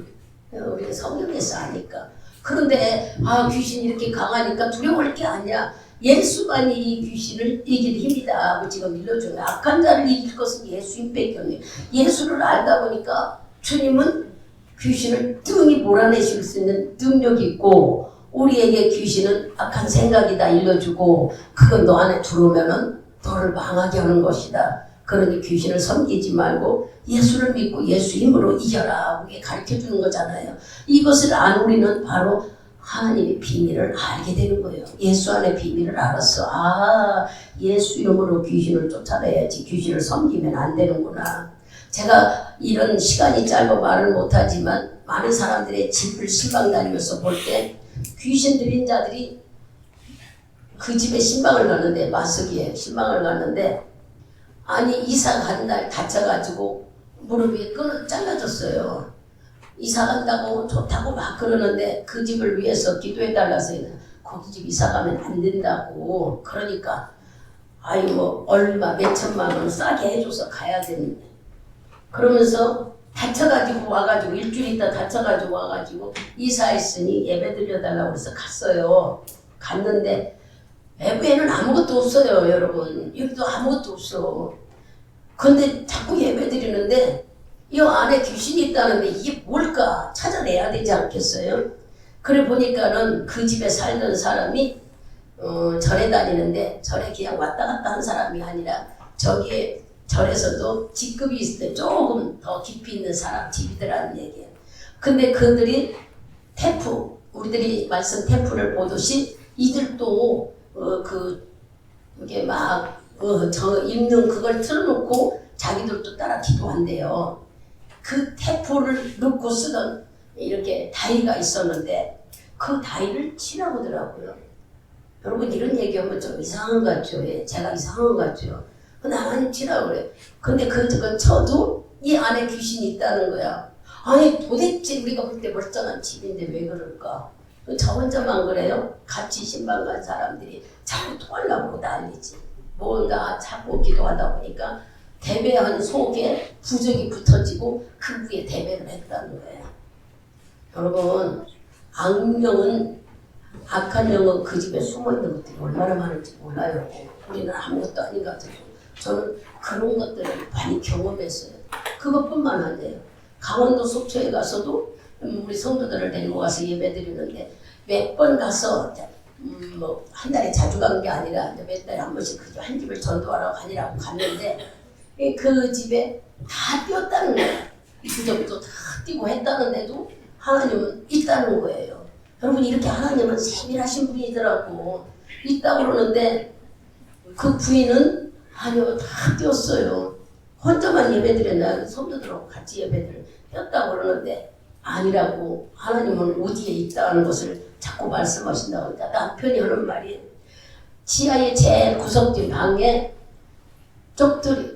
우리가 성경에서 아니까. 그런데 귀신이 이렇게 강하니까 두려울 게 아니야. 예수만이 이 귀신을 이길 힘이다. 지금 일러주는 악한 자를 이길 것은 예수 힘밖에 없네. 예수를 알다 보니까 주님은 귀신을 등이 몰아내실 수 있는 능력이 있고 우리에게 귀신은 악한 생각이다 일러주고 그건 너 안에 들어오면은 너를 망하게 하는 것이다. 그러니 귀신을 섬기지 말고 예수를 믿고 예수 힘으로 이겨라. 그게 가르쳐주는 거잖아요. 이것을 안 우리는 바로 하나님의 비밀을 알게 되는 거예요. 예수 안의 비밀을 알았어. 예수 이름으로 귀신을 쫓아내야지. 귀신을 섬기면 안 되는구나. 제가 이런 시간이 짧아 말을 못하지만 많은 사람들의 집을 신방 다니면서 볼 때 귀신 들린 자들이 그 집에 신방을 갔는데 마석이에 신방을 갔는데 아니 이사 간 날 다쳐가지고 무릎이 잘라졌어요. 이사 간다고 좋다고 막 그러는데 그 집을 위해서 기도해달라서 거기 집 이사 가면 안 된다고. 그러니까 얼마 몇천만 원 싸게 해줘서 가야 되는데 그러면서 다쳐가지고 와가지고 일주일 있다 다쳐가지고 와가지고 이사했으니 예배 드려달라고 해서 갔어요. 갔는데 외부에는 아무것도 없어요. 여러분 여기도 아무것도 없어. 근데 자꾸 예배 드리는데 이 안에 귀신이 있다는데 이게 뭘까 찾아내야 되지 않겠어요? 그래 보니까는 그 집에 살던 사람이 절에 다니는데 절에 그냥 왔다 갔다 한 사람이 아니라 저기에 절에서도 직급이 있을 때 조금 더 깊이 있는 사람 집이더라는 얘기예요. 근데 그들이 우리들이 말씀 테프를 보듯이 이들도 이게 읽는 그걸 틀어놓고 자기들도 따라 기도한대요. 그 테프를 넣고 쓰던 이렇게 다이가 있었는데 그 다이를 치라고 하더라고요. 여러분 이런 얘기하면 좀 이상한 것 같죠? 제가 이상한 것 같죠? 나는 치라고 그래. 근데 그거 쳐도 이 안에 귀신이 있다는 거야. 아니 도대체 우리가 볼 때 멀쩡한 집인데 왜 그럴까? 저 혼자만 그래요? 같이 신방 간 사람들이 자꾸 토하려고 난리지. 뭔가 자꾸 기도하다 보니까 대배한 속에 부적이 붙어지고 그 위에 대배를 했다는 거예요. 여러분 악한 영은 그 집에 숨어있는 것들이 얼마나 많은지 몰라요. 우리는 아무것도 아닌 것 같아요. 저는 그런 것들을 많이 경험했어요. 그것뿐만 아니에요. 강원도 속초에 가서도 우리 성도들을 데리고 가서 예배 드리는데 몇 번 가서 한 달에 자주 간 게 아니라 몇 달에 한 번씩 그 한 집을 전도하러 가니라고 갔는데 그 집에 다 뛰었다는 거예요. 부적도 다 뛰고 했다는데도 하나님은 있다는 거예요. 여러분 이렇게 하나님은 세밀하신 분이더라고. 있다고 그러는데 그 부인은 아니요 다 뛰었어요. 혼자만 예배드렸나 성도들하고 같이 예배를 뛰었다고 그러는데 아니라고. 하나님은 어디에 있다는 것을 자꾸 말씀하신다고 하니까 남편이 하는 말이 지하의 제일 구석진 방에 쪽돌이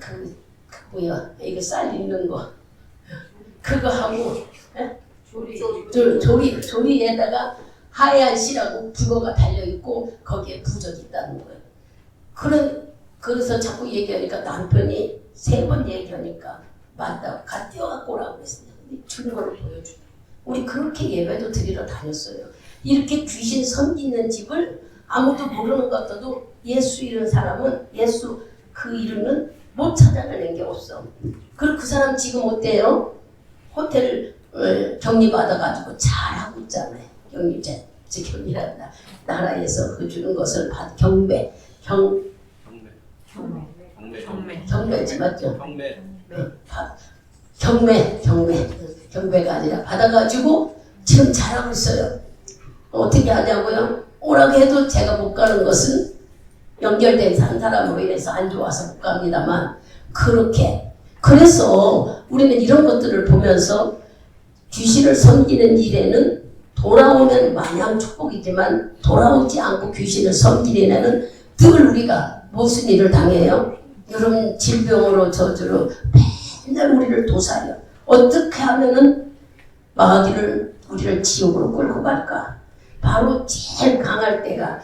이거 쌀 있는 거 그거 하고 조리에다가 하얀 실하고 붕어가 달려있고 거기에 부적이 있다는 거예요. 그래서 자꾸 얘기하니까 남편이 3번 얘기하니까 맞다고 가 뛰어갖고 오라고 그랬어요. 증거를 보여주고 우리 그렇게 예배도 드리러 다녔어요. 이렇게 귀신 섬기는 집을 아무도 모르는 것 같아도 예수 이런 사람은 예수 그 이름은 못 찾아내는 게 없어. 그리고 그 사람 지금 어때요? 호텔 격리 받아가지고 잘하고 있잖아요. 격리제. 지금이란다. 나라에서 그 주는 것을 경배지 맞죠? 경배가 아니라 받아가지고 지금 잘하고 있어요. 어떻게 하냐고요? 오라고 해도 제가 못 가는 것은 연결된 사람으로 인해서 안 좋아서 못 갑니다만 그렇게 그래서 우리는 이런 것들을 보면서 귀신을 섬기는 일에는 돌아오면 마냥 축복이지만 돌아오지 않고 귀신을 섬기는 늘 우리가 무슨 일을 당해요? 여러분 질병으로 저주로 맨날 우리를 도사려. 어떻게 하면은 마귀를 우리를 지옥으로 끌고 갈까? 바로 제일 강할 때가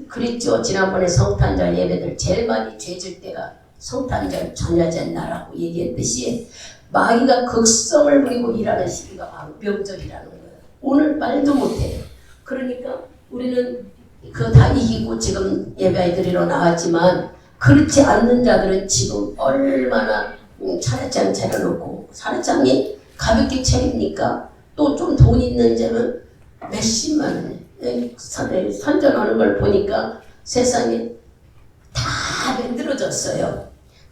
그랬죠. 지난번에 성탄절 예배들 제일 많이 죄질 때가 성탄절 전야제 날하고 얘기했듯이 마귀가 극성을 부리고 일하는 시기가 바로 명절이라는 거예요. 오늘 말도 못해요. 그러니까 우리는 그거 다 이기고 지금 예배 드리러 나왔지만 그렇지 않는 자들은 지금 얼마나 차례장 차려놓고 차례장이 가볍게 차립니까? 또 좀 돈 있는 자는 몇십만 원 선전하는 걸 보니까 세상에 다 만들어졌어요.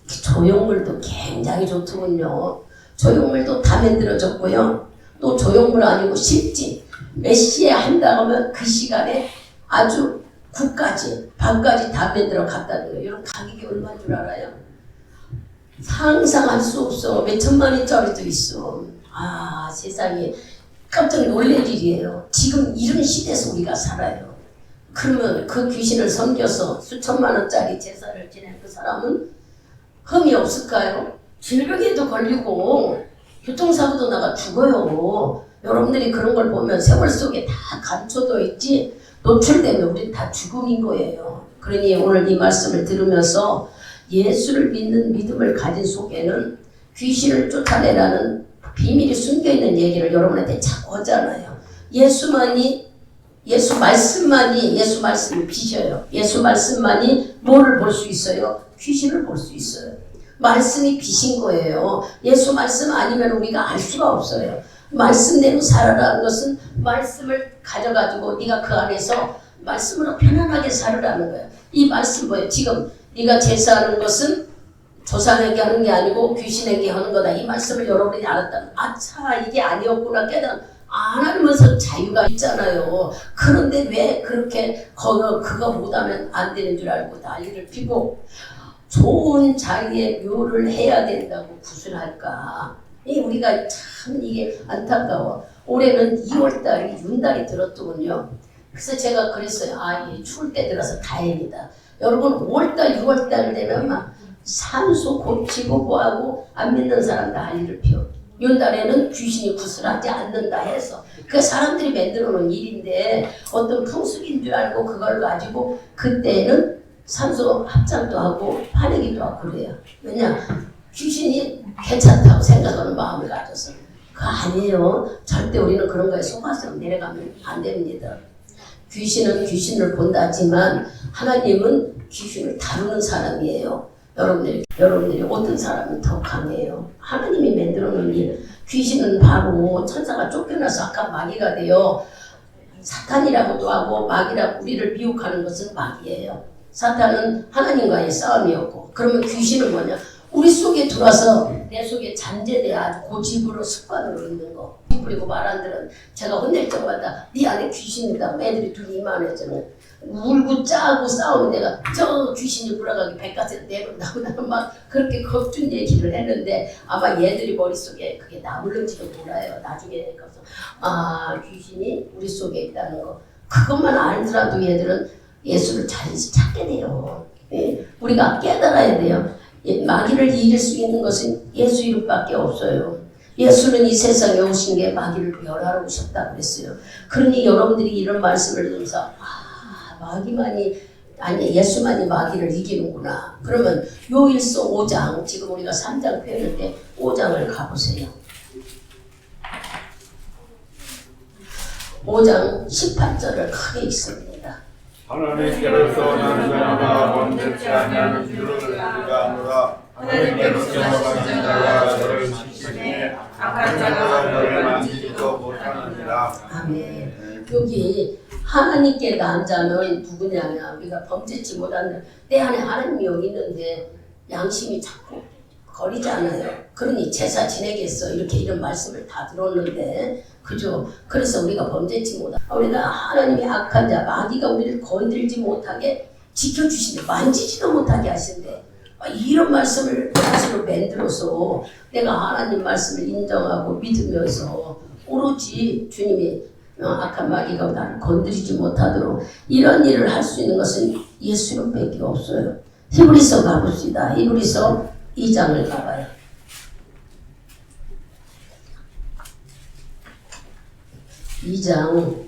조형물도 굉장히 좋더군요. 조형물도 다 만들어졌고요. 또 조형물 아니고 십진 몇 시에 한다고 하면 그 시간에 아주 9까지 밤까지 다 만들어 갔다는 거예요. 이런 가격이 얼마인 줄 알아요? 상상할 수 없어. 몇 천만 원짜리도 있어. 아 세상에 깜짝 놀랄 일이에요. 지금 이런 시대에서 우리가 살아요. 그러면 그 귀신을 섬겨서 수천만 원짜리 제사를 지낸 그 사람은 흠이 없을까요? 질병에도 걸리고 교통사고도 나가 죽어요. 여러분들이 그런 걸 보면 세월 속에 다 감춰져 있지 노출되면 우린 다 죽음인 거예요. 그러니 오늘 이 말씀을 들으면서 예수를 믿는 믿음을 가진 속에는 귀신을 쫓아내라는 비밀이 숨겨있는 얘기를 여러분한테 자꾸 하잖아요. 예수 말씀이 비셔요. 예수 말씀만이 뭐를 볼 수 있어요? 귀신을 볼 수 있어요. 말씀이 비신 거예요. 예수 말씀 아니면 우리가 알 수가 없어요. 말씀대로 살아라는 것은 말씀을 가져가지고 네가 그 안에서 말씀으로 편안하게 살으라는 거예요. 이 말씀 뭐예요? 지금 네가 제사하는 것은 조상에게 하는 게 아니고 귀신에게 하는 거다. 이 말씀을 여러분이 알았다면 아차 이게 아니었구나 깨달은 안 하면서 자유가 있잖아요. 그런데 왜 그렇게 그거 못하면 안 되는 줄 알고 난리를 피고 좋은 자리에 묘를 해야 된다고 구슬할까? 우리가 참 이게 안타까워. 올해는 2월달이 윤달이 들었더군요. 그래서 제가 그랬어요. 추울 때 들어서 다행이다. 여러분 5월달 6월달 되면 막 산소 고치고 뭐하고 안 믿는 사람 난리를 피워. 윤달에는 귀신이 구슬하지 않는다 해서 그 사람들이 만들어 놓은 일인데 어떤 풍습인 줄 알고 그걸 가지고 그때는 산소 합장도 하고 파내기도 하고 그래요. 왜냐? 귀신이 괜찮다고 생각하는 마음을 가져서. 그거 아니에요. 절대 우리는 그런 거에 속아서 내려가면 안 됩니다. 귀신은 귀신을 본다지만 하나님은 귀신을 다루는 사람이에요. 여러분들이 어떤 사람은 더 강해요. 하나님이 만들어 놓은 일. 귀신은 바로 천사가 쫓겨나서 아까 마귀가 돼요. 사탄이라고도 하고 마귀라고 우리를 미혹하는 것은 마귀예요. 사탄은 하나님과의 싸움이었고 그러면 귀신은 뭐냐? 우리 속에 들어와서 내 속에 잠재돼 아주 고집으로 습관으로 있는 거. 그리고 말 안 들은 제가 혼낼 때마다 네 안에 귀신이다. 애들이 둘이 이만해지는 울고 짜고 싸우면 내가 저 귀신이 불어가기 백가지를 내려온다고 나는 막 그렇게 겁준 얘기를 했는데 아마 얘들이 머릿속에 그게 나물는지도 몰라요. 나중에 가서 귀신이 우리 속에 있다는 거 그것만 알더라도 얘들은 예수를 잘 찾게 돼요. 우리가 깨달아야 돼요. 마귀를 이길 수 있는 것은 예수 이름밖에 없어요. 예수는 이 세상에 오신 게 마귀를 멸하러 오셨다고 그랬어요. 그러니 여러분들이 이런 말씀을 들으면서 예수만이 마귀를 이기는구나. 그러면 요일서 5장 지금 우리가 3장 펴는데 5장을 가보세요. 5장 18절을 크게 읽습니다. 하나님께로서 나는 자가 원죄치 아니하는 줄을 우리가 아노라. 하나님께로서 나신 자가 저를 지키시니 악한 자가 저를 만지지도 못하느니라. 아멘. 여기 하나님께 난 자는 누구냐면 우리가 범죄치 못하는 내 안에 하나님이 여기 있는데 양심이 자꾸 거리잖아요. 그러니 제사 지내겠어 이렇게 이런 말씀을 다 들었는데 그죠? 그래서 우리가 범죄치 못하 우리가 하나님의 악한 자 마귀가 우리를 건들지 못하게 지켜주신대 만지지도 못하게 하신대. 이런 말씀을 가지고 만들어서 내가 하나님 말씀을 인정하고 믿으면서 오로지 주님이 악한 마귀가 나를 건드리지 못하도록 이런 일을 할 수 있는 것은 예수님밖에 없어요. 히브리서 가봅시다. 히브리서 2장을 가봐요. 이 장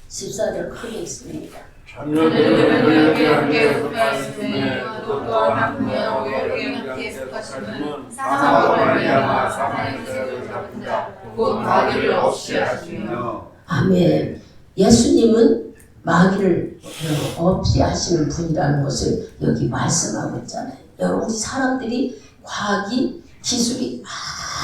14절 크게 있습니다. 자녀들을 너희에게 함께 속하시네 또 또한 한분이여 우리에게 함께 속하시는 사사로 말미암아 사탄의 기세를 잡는다 곧 마귀를 없이 하시며. 아멘. 예수님은 마귀를 없이 하시는 분이라는 것을 여기 말씀하고 있잖아요. 여러분 우리 사람들이 과학이 기술이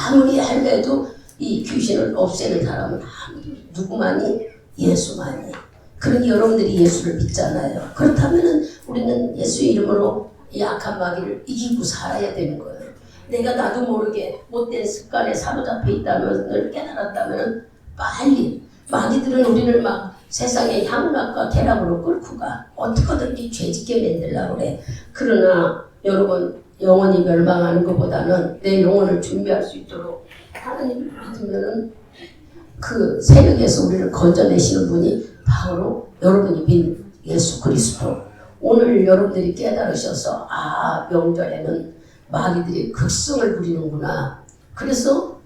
아무리 할래도 이 귀신을 없애는 사람은 아무도 누구만이 예수만이. 그러니 여러분들이 예수를 믿잖아요. 그렇다면은 우리는 예수의 이름으로 이 악한 마귀를 이기고 살아야 되는 거예요. 내가 나도 모르게 못된 습관에 사로잡혀 있다면 깨달았다면 빨리 마귀들은 우리를 막 세상의 향락과 쾌락으로 끌고 가 어떻게든지 죄짓게 만들려고 그래. 그러나 여러분 영원히 멸망하는 것보다는 내 영혼을 준비할 수 있도록 하나님을 믿으면은 그 세력에서 우리를 건져내시는 분이 바로 여러분이 믿는 예수 그리스도. 오늘 여러분들이 깨달으셔서 명절에는 마귀들이 극성을 부리는구나. 그래서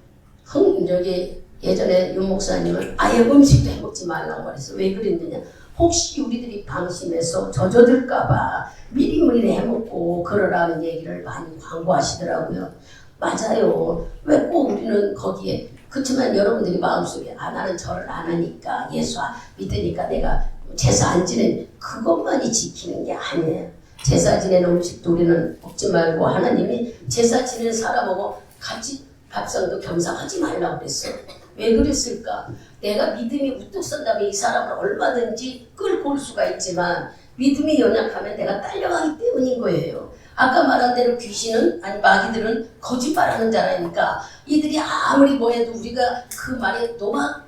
저기 예전에 윤 목사님은 아예 음식도 해먹지 말라고 그랬어. 왜 그랬느냐? 혹시 우리들이 방심해서 젖어들까봐 미리미리 해먹고 그러라는 얘기를 많이 광고하시더라고요. 맞아요. 왜 꼭 우리는 거기에 그렇지만 여러분들이 마음속에 나는 절을 안 하니까 예수 믿으니까 내가 제사 안 지낸 그것만이 지키는 게 아니에요. 제사 지내는 음식도 우리는 먹지 말고 하나님이 제사 지내는 사람하고 같이 밥상도 겸상하지 말라고 그랬어요. 왜 그랬을까? 내가 믿음이 우뚝 선다면 이 사람을 얼마든지 끌고 올 수가 있지만 믿음이 연약하면 내가 딸려가기 때문인 거예요. 아까 말한 대로 귀신은 아니 마귀들은 거짓말하는 자라니까 이들이 아무리 뭐해도 우리가 그 말에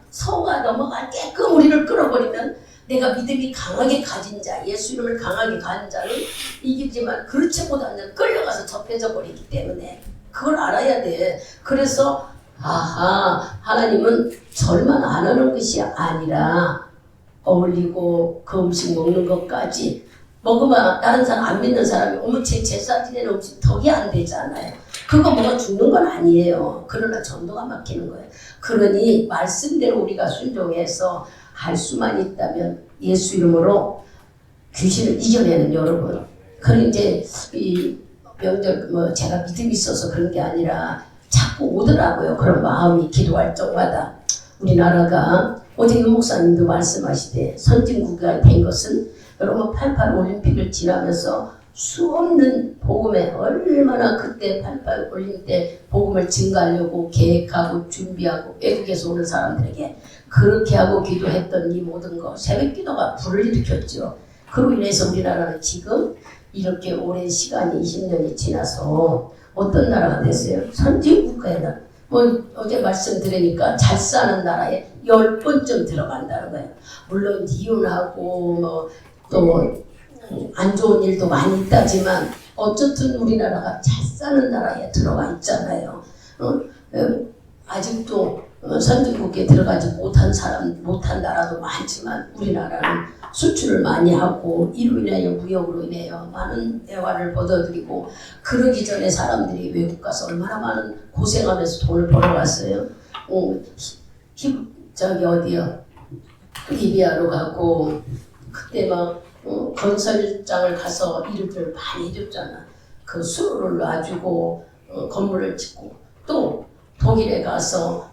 속아 넘어갈게끔 우리를 끌어버리면 내가 믿음이 강하게 가진 자 예수 이름을 강하게 가진 자는 이기지만 그렇지 못한 자는 끌려가서 접해져 버리기 때문에 그걸 알아야 돼. 그래서 하나님은 절만 안 하는 것이 아니라 어울리고 그 음식 먹는 것까지 먹으면 다른 사람 안 믿는 사람이 제 제사 지내는 음식 덕이 안 되잖아요. 그거 먹어 죽는 건 아니에요. 그러나 전도가 막히는 거예요. 그러니 말씀대로 우리가 순종해서 할 수만 있다면 예수 이름으로 귀신을 이겨내는 여러분. 그런 이제 이 명절 제가 믿음이 있어서 그런 게 아니라 자꾸 오더라고요. 그런 마음이 기도할 적마다. 우리나라가 어제 윤 목사님도 말씀하시되 선진국가 된 것은 여러분 88 올림픽을 지나면서 수없는 복음에 얼마나 그때 88 올림픽 때 복음을 증가하려고 계획하고 준비하고 외국에서 오는 사람들에게 그렇게 하고 기도했던 이 모든 거 새벽 기도가 불을 일으켰죠. 그로 인해서 우리나라는 지금 이렇게 오랜 시간이 20년이 지나서 어떤 나라가 됐어요? 선진국가에다 어제 말씀드리니까 잘 사는 나라에 10번쯤 들어간다는 거예요. 물론 이혼하고 또 안 좋은 일도 많이 있다지만 어쨌든 우리나라가 잘 사는 나라에 들어가 있잖아요. 아직도 선진국에 들어가지 못한 나라도 많지만 우리나라는 수출을 많이 하고 이로 인하여 무역으로 인하여 많은 대화를 벌어들이고 그러기 전에 사람들이 외국 가서 얼마나 많은 고생하면서 돈을 벌어갔어요. 저기 어디요? 리비아로 가고 그때 막 건설장을 가서 일을 많이 해줬잖아. 그 수로를 놔주고 건물을 짓고 또 독일에 가서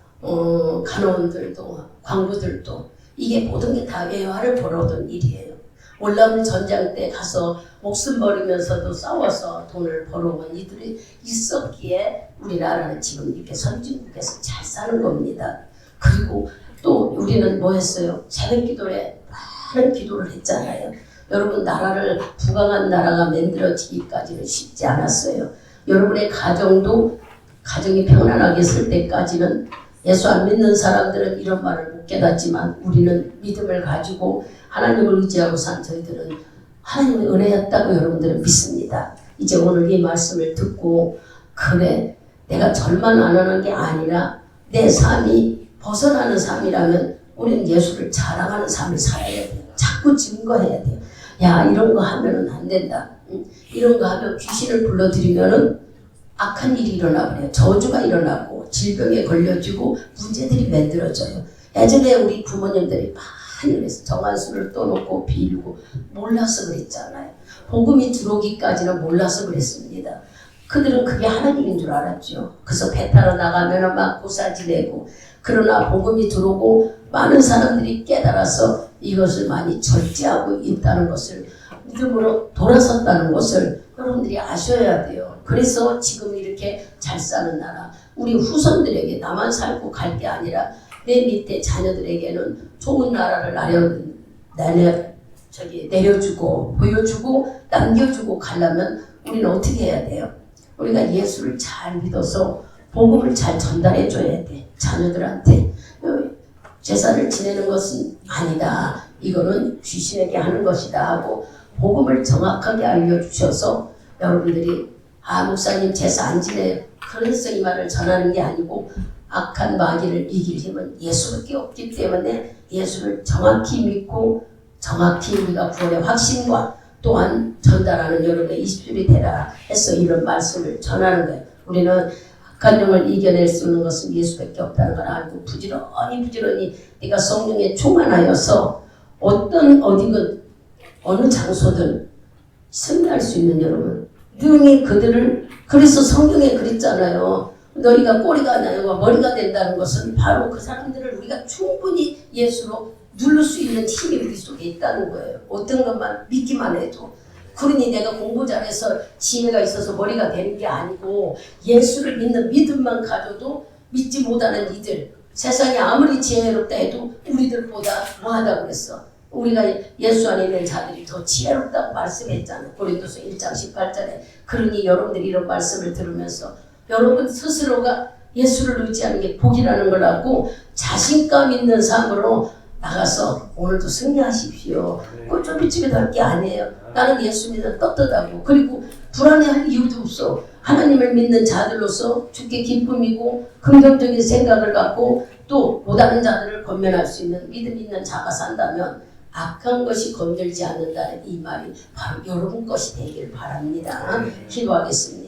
간호원들도 광부들도 이게 모든 게 다 외화를 벌어오던 일이에요. 올라온 전장 때 가서 목숨 버리면서도 싸워서 돈을 벌어온 이들이 있었기에 우리나라는 지금 이렇게 선진국에서 잘 사는 겁니다. 그리고 또 우리는 뭐 했어요? 새벽 기도에 많은 기도를 했잖아요. 여러분, 나라를 부강한 나라가 만들어지기까지는 쉽지 않았어요. 여러분의 가정이 평안하게 쓸 때까지는 예수 안 믿는 사람들은 이런 말을 못 깨닫지만 우리는 믿음을 가지고 하나님을 의지하고 산 저희들은 하나님의 은혜였다고 여러분들은 믿습니다. 이제 오늘 이 말씀을 듣고 그래 내가 절만 안 하는 게 아니라 내 삶이 벗어나는 삶이라면 우리는 예수를 자랑하는 삶을 살아야 돼요. 자꾸 증거해야 돼요. 야, 이런 거 하면은 안 된다. 이런 거 하면 귀신을 불러들이면은 악한 일이 일어나 버려요. 저주가 일어나고 질병에 걸려지고 문제들이 만들어져요. 예전에 우리 부모님들이 많이 그래서 정한수를 떠놓고 빌고 몰라서 그랬잖아요. 복음이 들어오기까지는 몰라서 그랬습니다. 그들은 그게 하나님인 줄 알았죠. 그래서 배 타러 나가면 막 고사 지내고, 그러나 복음이 들어오고 많은 사람들이 깨달아서 이것을 많이 절제하고 있다는 것을, 믿음으로 돌아섰다는 것을 여러분들이 아셔야 돼요. 그래서 지금 이렇게 잘 사는 나라, 우리 후손들에게 나만 살고 갈 게 아니라 내 밑에 자녀들에게는 좋은 나라를 내려주고 보여주고 남겨주고 가려면 우리는 어떻게 해야 돼요? 우리가 예수를 잘 믿어서 복음을 잘 전달해 줘야 돼. 자녀들한테 제사를 지내는 것은 아니다, 이거는 귀신에게 하는 것이다 하고 복음을 정확하게 알려주셔서 여러분들이 목사님 제사 안 지내요, 그래서 이 말을 전하는 게 아니고 악한 마귀를 이길 힘은 예수밖에 없기 때문에 예수를 정확히 믿고 정확히 우리가 구원의 확신과 또한 전달하는 여러분의 20줄이 되라 해서 이런 말씀을 전하는 거예요. 우리는 악한 영을 이겨낼 수 있는 것은 예수밖에 없다는 걸 알고 부지런히 네가 성령에 충만하여서 어디든 어느 장소든 승리할 수 있는 여러분, 능히 그들을, 그래서 성경에 그랬잖아요. 너희가 꼬리가 아니고 머리가 된다는 것은 바로 그 사람들을 우리가 충분히 예수로 누를 수 있는 힘이 우리 속에 있다는 거예요. 어떤 것만 믿기만 해도. 그러니 내가 공부 잘해서 지혜가 있어서 머리가 되는 게 아니고 예수를 믿는 믿음만 가져도 믿지 못하는 이들, 세상이 아무리 지혜롭다 해도 우리들보다 뭐하다고 그랬어. 우리가 예수 안에 있는 자들이 더 지혜롭다고 말씀했잖아요. 고린도서 1장 18절에. 그러니 여러분들이 이런 말씀을 들으면서 여러분 스스로가 예수를 의지하는 게 복이라는 걸 알고 자신감 있는 삶으로 나가서 오늘도 승리하십시오. 꼴쫄비집에 될 게 아니에요. 나는 예수 믿는 떳떳하고, 그리고 불안해할 이유도 없어. 하나님을 믿는 자들로서 주께 기쁨이고 긍정적인 생각을 갖고 또 못하는 자들을 권면할 수 있는 믿음 있는 자가 산다면 악한 것이 건들지 않는다는 이 말이 바로 여러분 것이 되기를 바랍니다. 기도하겠습니다.